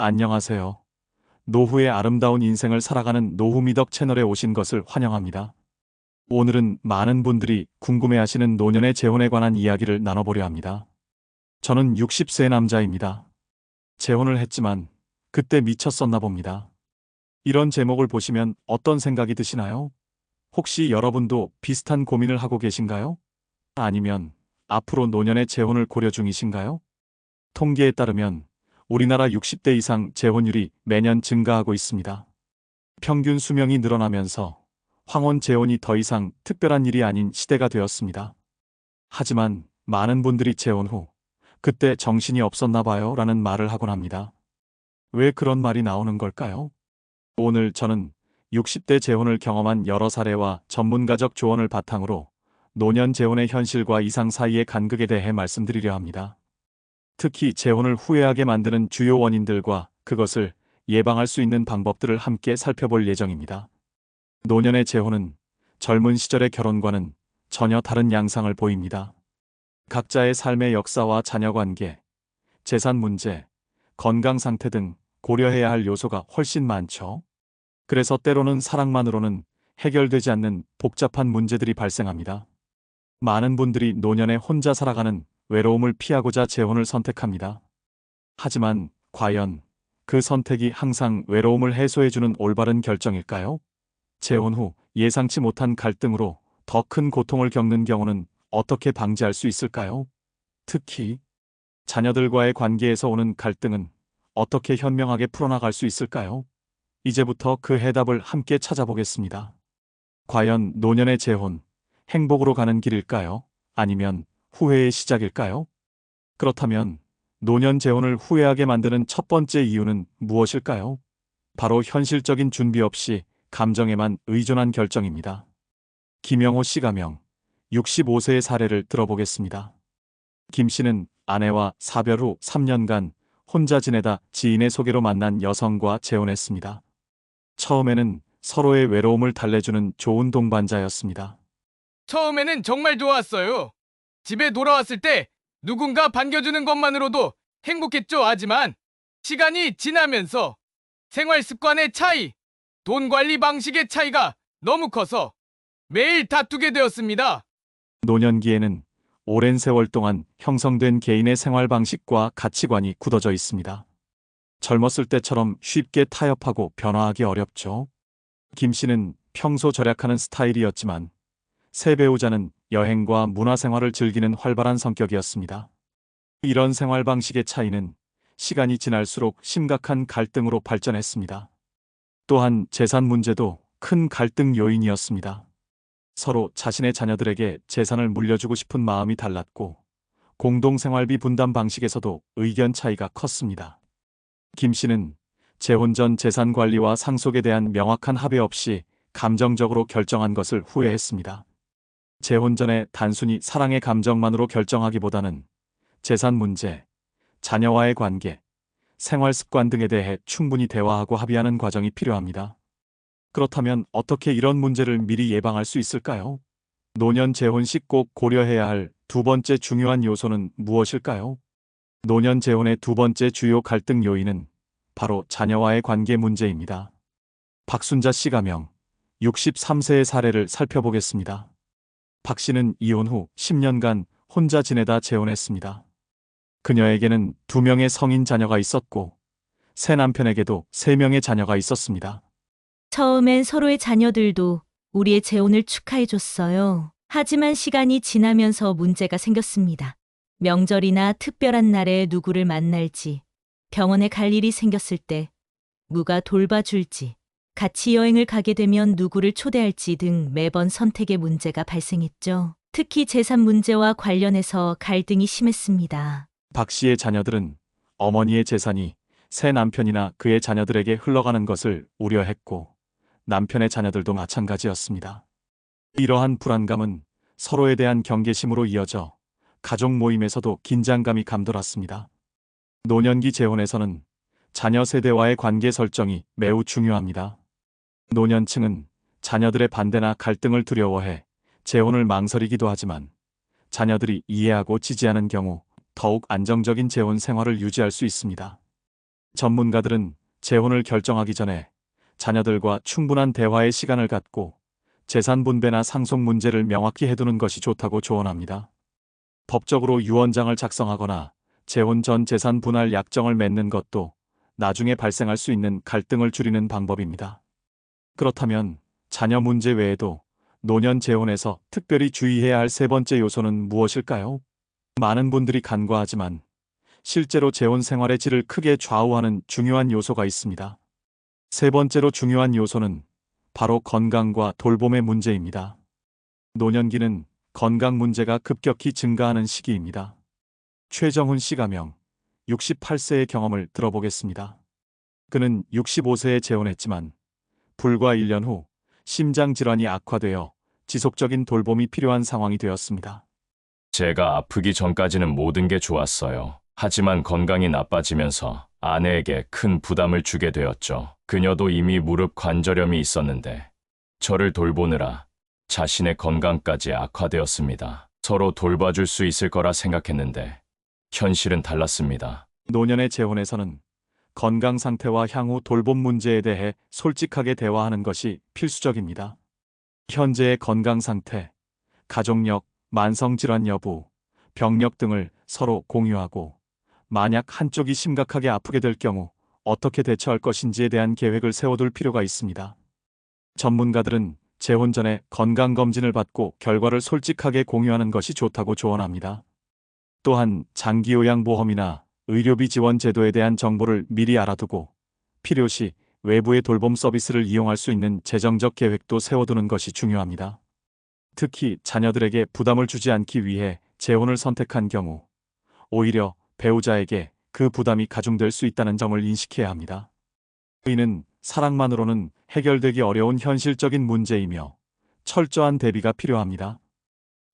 안녕하세요. 노후의 아름다운 인생을 살아가는 노후미덕 채널에 오신 것을 환영합니다. 오늘은 많은 분들이 궁금해하시는 노년의 재혼에 관한 이야기를 나눠보려 합니다. 저는 60세 남자입니다. 재혼을 했지만 그때 미쳤었나 봅니다. 이런 제목을 보시면 어떤 생각이 드시나요? 혹시 여러분도 비슷한 고민을 하고 계신가요? 아니면 앞으로 노년의 재혼을 고려 중이신가요? 통계에 따르면 우리나라 60대 이상 재혼율이 매년 증가하고 있습니다. 평균 수명이 늘어나면서 황혼 재혼이 더 이상 특별한 일이 아닌 시대가 되었습니다. 하지만 많은 분들이 재혼 후 그때 정신이 없었나 봐요 라는 말을 하곤 합니다. 왜 그런 말이 나오는 걸까요? 오늘 저는 60대 재혼을 경험한 여러 사례와 전문가적 조언을 바탕으로 노년 재혼의 현실과 이상 사이의 간극에 대해 말씀드리려 합니다. 특히 재혼을 후회하게 만드는 주요 원인들과 그것을 예방할 수 있는 방법들을 함께 살펴볼 예정입니다. 노년의 재혼은 젊은 시절의 결혼과는 전혀 다른 양상을 보입니다. 각자의 삶의 역사와 자녀 관계, 재산 문제, 건강 상태 등 고려해야 할 요소가 훨씬 많죠. 그래서 때로는 사랑만으로는 해결되지 않는 복잡한 문제들이 발생합니다. 많은 분들이 노년에 혼자 살아가는 외로움을 피하고자 재혼을 선택합니다. 하지만 과연 그 선택이 항상 외로움을 해소해주는 올바른 결정일까요? 재혼 후 예상치 못한 갈등으로 더 큰 고통을 겪는 경우는 어떻게 방지할 수 있을까요? 특히 자녀들과의 관계에서 오는 갈등은 어떻게 현명하게 풀어나갈 수 있을까요? 이제부터 그 해답을 함께 찾아보겠습니다. 과연 노년의 재혼, 행복으로 가는 길일까요? 아니면 후회의 시작일까요? 그렇다면 노년 재혼을 후회하게 만드는 첫 번째 이유는 무엇일까요? 바로 현실적인 준비 없이 감정에만 의존한 결정입니다. 김영호 씨 가명 65세의 사례를 들어보겠습니다. 김 씨는 아내와 사별 후 3년간 혼자 지내다 지인의 소개로 만난 여성과 재혼했습니다. 처음에는 서로의 외로움을 달래주는 좋은 동반자였습니다. 처음에는 정말 좋았어요. 집에 돌아왔을 때 누군가 반겨주는 것만으로도 행복했죠. 하지만 시간이 지나면서 생활 습관의 차이, 돈 관리 방식의 차이가 너무 커서 매일 다투게 되었습니다. 노년기에는 오랜 세월 동안 형성된 개인의 생활 방식과 가치관이 굳어져 있습니다. 젊었을 때처럼 쉽게 타협하고 변화하기 어렵죠. 김 씨는 평소 절약하는 스타일이었지만 새 배우자는 여행과 문화생활을 즐기는 활발한 성격이었습니다. 이런 생활 방식의 차이는 시간이 지날수록 심각한 갈등으로 발전했습니다. 또한 재산 문제도 큰 갈등 요인이었습니다. 서로 자신의 자녀들에게 재산을 물려주고 싶은 마음이 달랐고 공동생활비 분담 방식에서도 의견 차이가 컸습니다. 김 씨는 재혼 전 재산 관리와 상속에 대한 명확한 합의 없이 감정적으로 결정한 것을 후회했습니다. 재혼 전에 단순히 사랑의 감정만으로 결정하기보다는 재산 문제, 자녀와의 관계, 생활 습관 등에 대해 충분히 대화하고 합의하는 과정이 필요합니다. 그렇다면 어떻게 이런 문제를 미리 예방할 수 있을까요? 노년 재혼 시 꼭 고려해야 할 두 번째 중요한 요소는 무엇일까요? 노년 재혼의 두 번째 주요 갈등 요인은 바로 자녀와의 관계 문제입니다. 박순자 씨 가명 63세의 사례를 살펴보겠습니다. 박 씨는 이혼 후 10년간 혼자 지내다 재혼했습니다. 그녀에게는 2명의 성인 자녀가 있었고 새 남편에게도 3명의 자녀가 있었습니다. 처음엔 서로의 자녀들도 우리의 재혼을 축하해줬어요. 하지만 시간이 지나면서 문제가 생겼습니다. 명절이나 특별한 날에 누구를 만날지, 병원에 갈 일이 생겼을 때 누가 돌봐줄지, 같이 여행을 가게 되면 누구를 초대할지 등 매번 선택의 문제가 발생했죠. 특히 재산 문제와 관련해서 갈등이 심했습니다. 박 씨의 자녀들은 어머니의 재산이 새 남편이나 그의 자녀들에게 흘러가는 것을 우려했고 남편의 자녀들도 마찬가지였습니다. 이러한 불안감은 서로에 대한 경계심으로 이어져 가족 모임에서도 긴장감이 감돌았습니다. 노년기 재혼에서는 자녀 세대와의 관계 설정이 매우 중요합니다. 노년층은 자녀들의 반대나 갈등을 두려워해 재혼을 망설이기도 하지만 자녀들이 이해하고 지지하는 경우 더욱 안정적인 재혼 생활을 유지할 수 있습니다. 전문가들은 재혼을 결정하기 전에 자녀들과 충분한 대화의 시간을 갖고 재산 분배나 상속 문제를 명확히 해두는 것이 좋다고 조언합니다. 법적으로 유언장을 작성하거나 재혼 전 재산 분할 약정을 맺는 것도 나중에 발생할 수 있는 갈등을 줄이는 방법입니다. 그렇다면 자녀 문제 외에도 노년 재혼에서 특별히 주의해야 할 세 번째 요소는 무엇일까요? 많은 분들이 간과하지만 실제로 재혼 생활의 질을 크게 좌우하는 중요한 요소가 있습니다. 세 번째로 중요한 요소는 바로 건강과 돌봄의 문제입니다. 노년기는 건강 문제가 급격히 증가하는 시기입니다. 최정훈 씨 가명 68세의 경험을 들어보겠습니다. 그는 65세에 재혼했지만 불과 1년 후 심장 질환이 악화되어 지속적인 돌봄이 필요한 상황이 되었습니다. 제가 아프기 전까지는 모든 게 좋았어요. 하지만 건강이 나빠지면서 아내에게 큰 부담을 주게 되었죠. 그녀도 이미 무릎 관절염이 있었는데 저를 돌보느라 자신의 건강까지 악화되었습니다. 서로 돌봐줄 수 있을 거라 생각했는데 현실은 달랐습니다. 노년의 재혼에서는 건강 상태와 향후 돌봄 문제에 대해 솔직하게 대화하는 것이 필수적입니다. 현재의 건강 상태, 가족력, 만성질환 여부, 병력 등을 서로 공유하고 만약 한쪽이 심각하게 아프게 될 경우 어떻게 대처할 것인지에 대한 계획을 세워둘 필요가 있습니다. 전문가들은 재혼 전에 건강검진을 받고 결과를 솔직하게 공유하는 것이 좋다고 조언합니다. 또한 장기요양보험이나 의료비 지원 제도에 대한 정보를 미리 알아두고 필요시 외부의 돌봄 서비스를 이용할 수 있는 재정적 계획도 세워두는 것이 중요합니다. 특히 자녀들에게 부담을 주지 않기 위해 재혼을 선택한 경우 오히려 배우자에게 그 부담이 가중될 수 있다는 점을 인식해야 합니다. 이는 사랑만으로는 해결되기 어려운 현실적인 문제이며 철저한 대비가 필요합니다.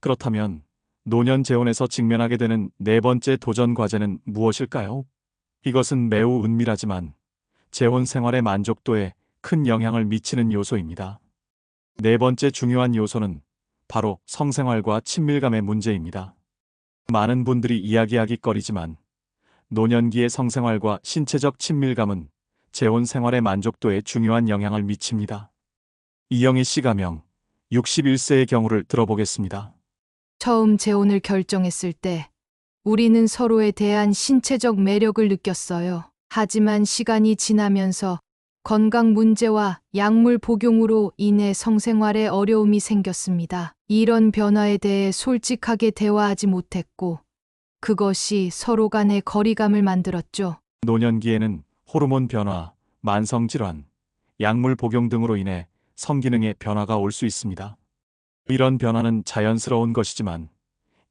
그렇다면 노년 재혼에서 직면하게 되는 네 번째 도전 과제는 무엇일까요? 이것은 매우 은밀하지만 재혼 생활의 만족도에 큰 영향을 미치는 요소입니다. 네 번째 중요한 요소는 바로 성생활과 친밀감의 문제입니다. 많은 분들이 이야기하기거리지만 노년기의 성생활과 신체적 친밀감은 재혼 생활의 만족도에 중요한 영향을 미칩니다. 이영희 씨 가명 61세의 경우를 들어보겠습니다. 처음 재혼을 결정했을 때 우리는 서로에 대한 신체적 매력을 느꼈어요. 하지만 시간이 지나면서 건강 문제와 약물 복용으로 인해 성생활에 어려움이 생겼습니다. 이런 변화에 대해 솔직하게 대화하지 못했고 그것이 서로 간의 거리감을 만들었죠. 노년기에는 호르몬 변화, 만성질환, 약물 복용 등으로 인해 성기능에 변화가 올 수 있습니다. 이런 변화는 자연스러운 것이지만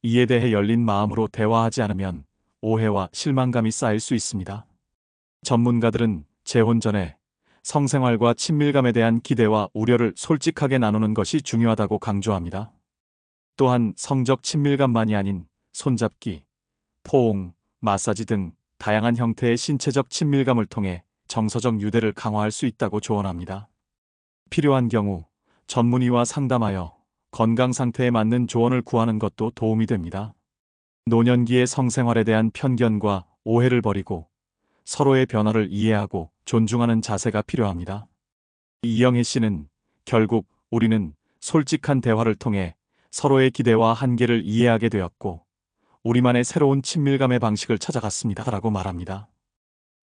이에 대해 열린 마음으로 대화하지 않으면 오해와 실망감이 쌓일 수 있습니다. 전문가들은 재혼 전에 성생활과 친밀감에 대한 기대와 우려를 솔직하게 나누는 것이 중요하다고 강조합니다. 또한 성적 친밀감만이 아닌 손잡기, 포옹, 마사지 등 다양한 형태의 신체적 친밀감을 통해 정서적 유대를 강화할 수 있다고 조언합니다. 필요한 경우 전문의와 상담하여 건강 상태에 맞는 조언을 구하는 것도 도움이 됩니다. 노년기의 성생활에 대한 편견과 오해를 버리고 서로의 변화를 이해하고 존중하는 자세가 필요합니다. 이영애 씨는 결국 우리는 솔직한 대화를 통해 서로의 기대와 한계를 이해하게 되었고 우리만의 새로운 친밀감의 방식을 찾아갔습니다. 라고 말합니다.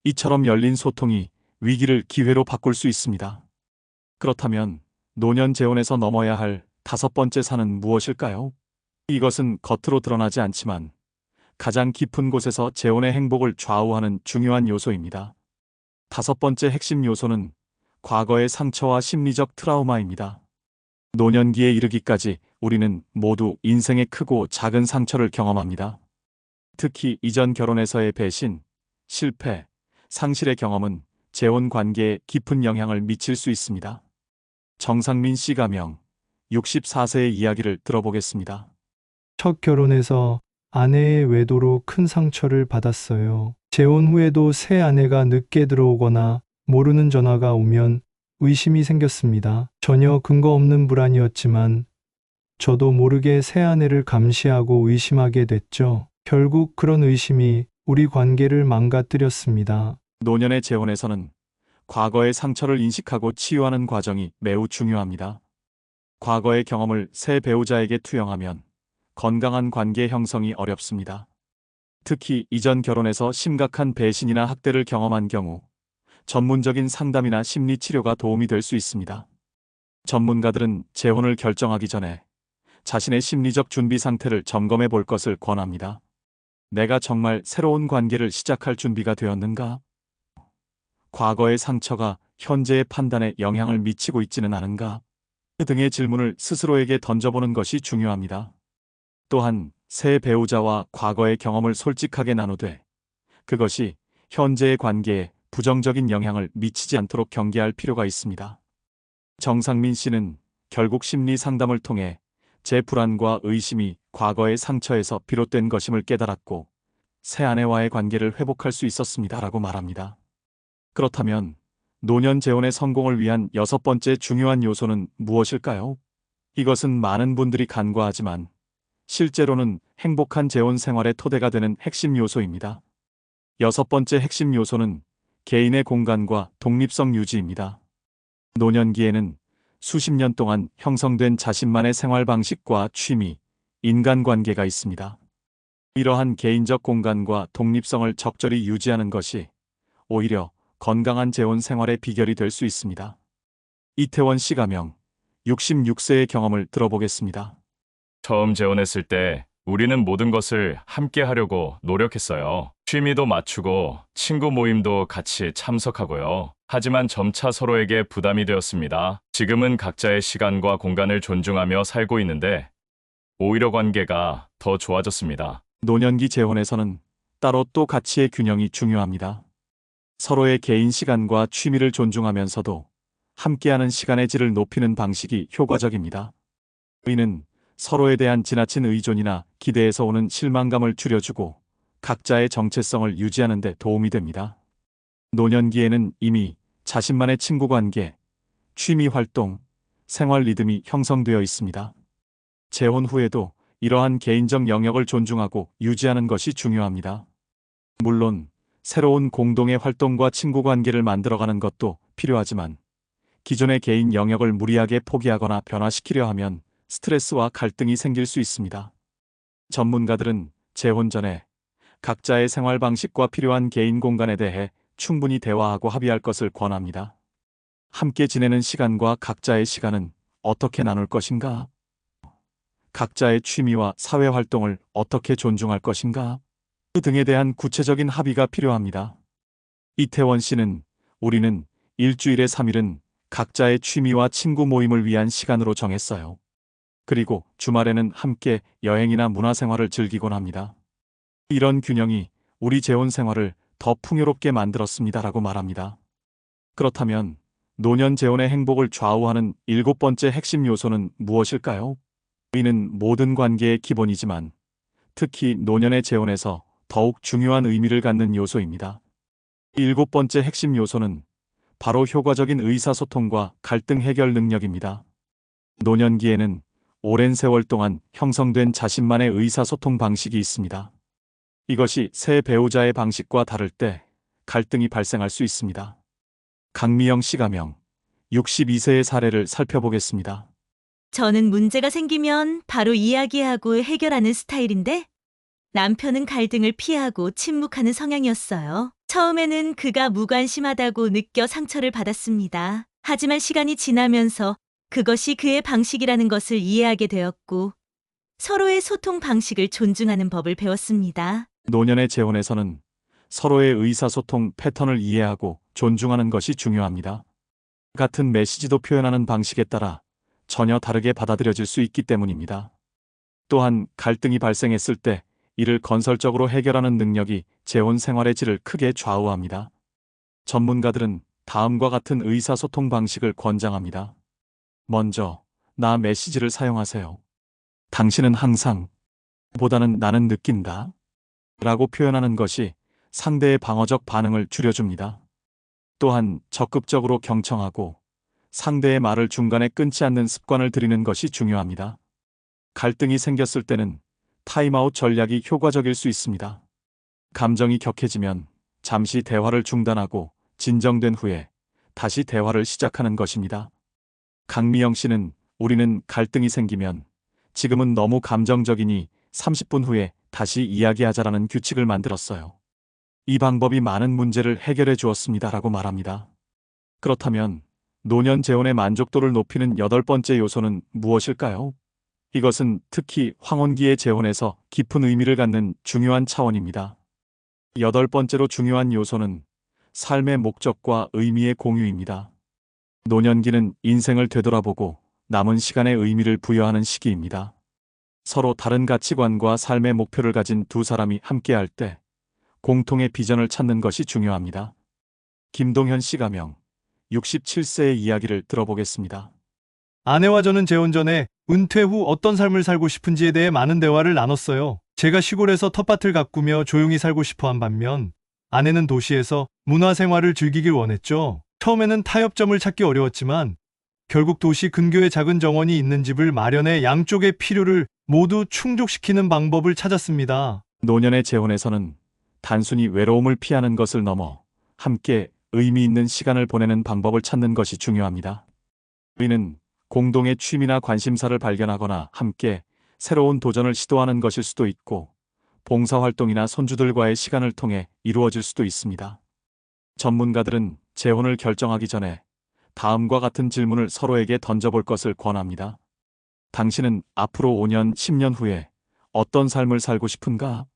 이처럼 열린 소통이 위기를 기회로 바꿀 수 있습니다. 그렇다면 노년 재혼에서 넘어야 할 다섯 번째 산은 무엇일까요? 이것은 겉으로 드러나지 않지만 가장 깊은 곳에서 재혼의 행복을 좌우하는 중요한 요소입니다. 다섯 번째 핵심 요소는 과거의 상처와 심리적 트라우마입니다. 노년기에 이르기까지 우리는 모두 인생의 크고 작은 상처를 경험합니다. 특히 이전 결혼에서의 배신, 실패, 상실의 경험은 재혼 관계에 깊은 영향을 미칠 수 있습니다. 정상민 씨 가명 64세의 이야기를 들어보겠습니다. 첫 결혼에서 아내의 외도로 큰 상처를 받았어요. 재혼 후에도 새 아내가 늦게 들어오거나 모르는 전화가 오면 의심이 생겼습니다. 전혀 근거 없는 불안이었지만 저도 모르게 새 아내를 감시하고 의심하게 됐죠. 결국 그런 의심이 우리 관계를 망가뜨렸습니다. 노년의 재혼에서는 과거의 상처를 인식하고 치유하는 과정이 매우 중요합니다. 과거의 경험을 새 배우자에게 투영하면 건강한 관계 형성이 어렵습니다. 특히 이전 결혼에서 심각한 배신이나 학대를 경험한 경우 전문적인 상담이나 심리 치료가 도움이 될 수 있습니다. 전문가들은 재혼을 결정하기 전에 자신의 심리적 준비 상태를 점검해 볼 것을 권합니다. 내가 정말 새로운 관계를 시작할 준비가 되었는가? 과거의 상처가 현재의 판단에 영향을 미치고 있지는 않은가? 등의 질문을 스스로에게 던져보는 것이 중요합니다. 또한 새 배우자와 과거의 경험을 솔직하게 나누되 그것이 현재의 관계에 부정적인 영향을 미치지 않도록 경계할 필요가 있습니다. 정상민 씨는 결국 심리 상담을 통해 제 불안과 의심이 과거의 상처에서 비롯된 것임을 깨달았고 새 아내와의 관계를 회복할 수 있었습니다라고 말합니다. 그렇다면 노년 재혼의 성공을 위한 6번째 중요한 요소는 무엇일까요? 이것은 많은 분들이 간과하지만 실제로는 행복한 재혼 생활의 토대가 되는 핵심 요소입니다. 6번째 핵심 요소는 개인의 공간과 독립성 유지입니다. 노년기에는 수십 년 동안 형성된 자신만의 생활 방식과 취미, 인간관계가 있습니다. 이러한 개인적 공간과 독립성을 적절히 유지하는 것이 오히려 건강한 재혼 생활의 비결이 될 수 있습니다. 이태원 씨 가명 66세의 경험을 들어보겠습니다. 처음 재혼했을 때 우리는 모든 것을 함께 하려고 노력했어요. 취미도 맞추고 친구 모임도 같이 참석하고요. 하지만 점차 서로에게 부담이 되었습니다. 지금은 각자의 시간과 공간을 존중하며 살고 있는데 오히려 관계가 더 좋아졌습니다. 노년기 재혼에서는 따로 또 가치의 균형이 중요합니다. 서로의 개인 시간과 취미를 존중하면서도 함께하는 시간의 질을 높이는 방식이 효과적입니다. 이는 서로에 대한 지나친 의존이나 기대에서 오는 실망감을 줄여주고 각자의 정체성을 유지하는 데 도움이 됩니다. 노년기에는 이미 자신만의 친구 관계, 취미 활동, 생활 리듬이 형성되어 있습니다. 재혼 후에도 이러한 개인적 영역을 존중하고 유지하는 것이 중요합니다. 물론 새로운 공동의 활동과 친구 관계를 만들어가는 것도 필요하지만 기존의 개인 영역을 무리하게 포기하거나 변화시키려 하면 스트레스와 갈등이 생길 수 있습니다. 전문가들은 재혼 전에 각자의 생활 방식과 필요한 개인 공간에 대해 충분히 대화하고 합의할 것을 권합니다. 함께 지내는 시간과 각자의 시간은 어떻게 나눌 것인가? 각자의 취미와 사회 활동을 어떻게 존중할 것인가? 그 등에 대한 구체적인 합의가 필요합니다. 이태원 씨는 우리는 일주일에 3일은 각자의 취미와 친구 모임을 위한 시간으로 정했어요. 그리고 주말에는 함께 여행이나 문화생활을 즐기곤 합니다. 이런 균형이 우리 재혼 생활을 더 풍요롭게 만들었습니다라고 말합니다. 그렇다면 노년 재혼의 행복을 좌우하는 7번째 핵심 요소는 무엇일까요? 이는 모든 관계의 기본이지만 특히 노년의 재혼에서 더욱 중요한 의미를 갖는 요소입니다. 7번째 핵심 요소는 바로 효과적인 의사소통과 갈등 해결 능력입니다. 노년기에는 오랜 세월 동안 형성된 자신만의 의사소통 방식이 있습니다. 이것이 새 배우자의 방식과 다를 때 갈등이 발생할 수 있습니다. 강미영 씨 가명 62세의 사례를 살펴보겠습니다. 저는 문제가 생기면 바로 이야기하고 해결하는 스타일인데 남편은 갈등을 피하고 침묵하는 성향이었어요. 처음에는 그가 무관심하다고 느껴 상처를 받았습니다. 하지만 시간이 지나면서 그것이 그의 방식이라는 것을 이해하게 되었고 서로의 소통 방식을 존중하는 법을 배웠습니다. 노년의 재혼에서는 서로의 의사소통 패턴을 이해하고 존중하는 것이 중요합니다. 같은 메시지도 표현하는 방식에 따라 전혀 다르게 받아들여질 수 있기 때문입니다. 또한 갈등이 발생했을 때 이를 건설적으로 해결하는 능력이 재혼 생활의 질을 크게 좌우합니다. 전문가들은 다음과 같은 의사소통 방식을 권장합니다. 먼저, 나 메시지를 사용하세요. 당신은 항상 보다는 나는 느낀다 라고 표현하는 것이 상대의 방어적 반응을 줄여줍니다. 또한 적극적으로 경청하고 상대의 말을 중간에 끊지 않는 습관을 들이는 것이 중요합니다. 갈등이 생겼을 때는 타임아웃 전략이 효과적일 수 있습니다. 감정이 격해지면 잠시 대화를 중단하고 진정된 후에 다시 대화를 시작하는 것입니다. 강미영 씨는 우리는 갈등이 생기면 지금은 너무 감정적이니 30분 후에 다시 이야기하자라는 규칙을 만들었어요. 이 방법이 많은 문제를 해결해 주었습니다라고 말합니다. 그렇다면 노년 재혼의 만족도를 높이는 8번째 요소는 무엇일까요? 이것은 특히 황혼기의 재혼에서 깊은 의미를 갖는 중요한 차원입니다. 8번째로 중요한 요소는 삶의 목적과 의미의 공유입니다. 노년기는 인생을 되돌아보고 남은 시간에 의미를 부여하는 시기입니다. 서로 다른 가치관과 삶의 목표를 가진 두 사람이 함께할 때 공통의 비전을 찾는 것이 중요합니다. 김동현 씨 가명 67세의 이야기를 들어보겠습니다. 아내와 저는 재혼 전에 은퇴 후 어떤 삶을 살고 싶은지에 대해 많은 대화를 나눴어요. 제가 시골에서 텃밭을 가꾸며 조용히 살고 싶어 한 반면 아내는 도시에서 문화생활을 즐기길 원했죠. 처음에는 타협점을 찾기 어려웠지만 결국 도시 근교에 작은 정원이 있는 집을 마련해 양쪽의 필요를 모두 충족시키는 방법을 찾았습니다. 노년의 재혼에서는 단순히 외로움을 피하는 것을 넘어 함께 의미 있는 시간을 보내는 방법을 찾는 것이 중요합니다. 우리는 공동의 취미나 관심사를 발견하거나 함께 새로운 도전을 시도하는 것일 수도 있고 봉사활동이나 손주들과의 시간을 통해 이루어질 수도 있습니다. 전문가들은 재혼을 결정하기 전에 다음과 같은 질문을 서로에게 던져볼 것을 권합니다. 당신은 앞으로 5년, 10년 후에 어떤 삶을 살고 싶은가?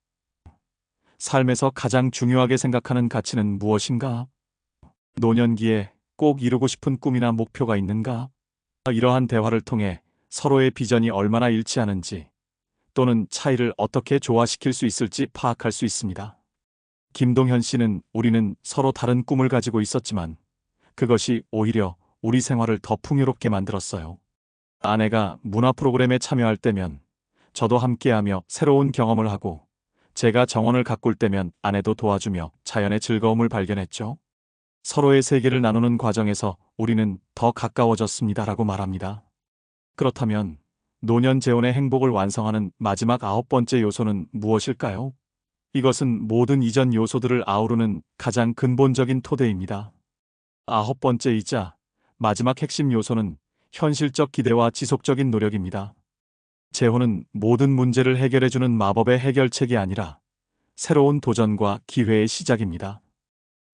삶에서 가장 중요하게 생각하는 가치는 무엇인가? 노년기에 꼭 이루고 싶은 꿈이나 목표가 있는가? 이러한 대화를 통해 서로의 비전이 얼마나 일치하는지 또는 차이를 어떻게 조화시킬 수 있을지 파악할 수 있습니다. 김동현 씨는 우리는 서로 다른 꿈을 가지고 있었지만 그것이 오히려 우리 생활을 더 풍요롭게 만들었어요. 아내가 문화 프로그램에 참여할 때면 저도 함께하며 새로운 경험을 하고 제가 정원을 가꿀 때면 아내도 도와주며 자연의 즐거움을 발견했죠. 서로의 세계를 나누는 과정에서 우리는 더 가까워졌습니다라고 말합니다. 그렇다면 노년 재혼의 행복을 완성하는 마지막 9번째 요소는 무엇일까요? 이것은 모든 이전 요소들을 아우르는 가장 근본적인 토대입니다. 9번째이자 마지막 핵심 요소는 현실적 기대와 지속적인 노력입니다. 재혼은 모든 문제를 해결해주는 마법의 해결책이 아니라 새로운 도전과 기회의 시작입니다.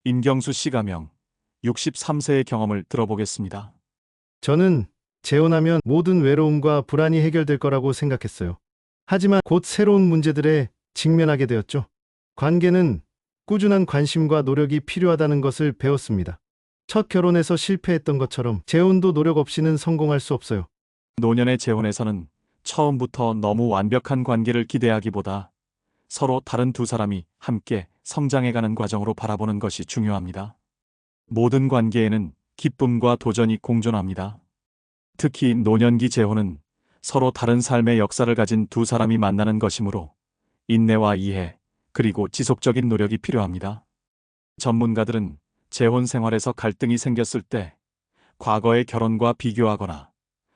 임경수 씨 가명 63세의 경험을 들어보겠습니다. 저는 재혼하면 모든 외로움과 불안이 해결될 거라고 생각했어요. 하지만 곧 새로운 문제들에 직면하게 되었죠. 관계는 꾸준한 관심과 노력이 필요하다는 것을 배웠습니다. 첫 결혼에서 실패했던 것처럼 재혼도 노력 없이는 성공할 수 없어요. 노년의 재혼에서는 처음부터 너무 완벽한 관계를 기대하기보다 서로 다른 두 사람이 함께 성장해가는 과정으로 바라보는 것이 중요합니다. 모든 관계에는 기쁨과 도전이 공존합니다. 특히 노년기 재혼은 서로 다른 삶의 역사를 가진 두 사람이 만나는 것이므로 인내와 이해, 그리고 지속적인 노력이 필요합니다. 전문가들은 재혼 생활에서 갈등이 생겼을 때 과거의 결혼과 비교하거나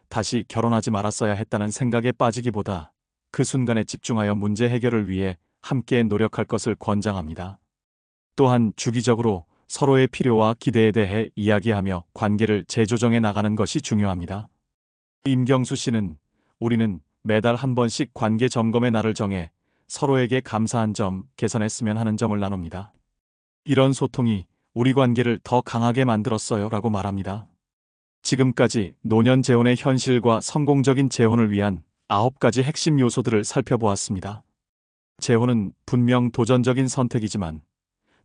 다시 결혼하지 말았어야 했다는 생각에 빠지기보다 그 순간에 집중하여 문제 해결을 위해 함께 노력할 것을 권장합니다. 또한 주기적으로 서로의 필요와 기대에 대해 이야기하며 관계를 재조정해 나가는 것이 중요합니다. 임경수 씨는 우리는 매달 한 번씩 관계 점검의 날을 정해 서로에게 감사한 점, 개선했으면 하는 점을 나눕니다. 이런 소통이 우리 관계를 더 강하게 만들었어요 라고 말합니다. 지금까지 노년 재혼의 현실과 성공적인 재혼을 위한 9가지 핵심 요소들을 살펴보았습니다. 재혼은 분명 도전적인 선택이지만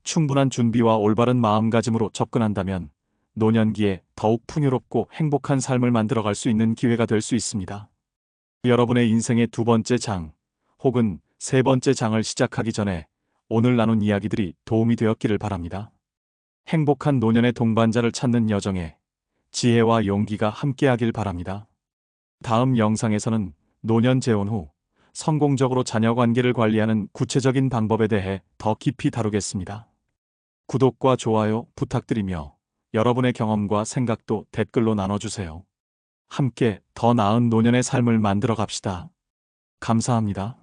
충분한 준비와 올바른 마음가짐으로 접근한다면 노년기에 더욱 풍요롭고 행복한 삶을 만들어갈 수 있는 기회가 될 수 있습니다. 여러분의 인생의 2번째 장 혹은 3번째 장을 시작하기 전에 오늘 나눈 이야기들이 도움이 되었기를 바랍니다. 행복한 노년의 동반자를 찾는 여정에 지혜와 용기가 함께하길 바랍니다. 다음 영상에서는 노년 재혼 후 성공적으로 자녀 관계를 관리하는 구체적인 방법에 대해 더 깊이 다루겠습니다. 구독과 좋아요 부탁드리며 여러분의 경험과 생각도 댓글로 나눠주세요. 함께 더 나은 노년의 삶을 만들어 갑시다. 감사합니다.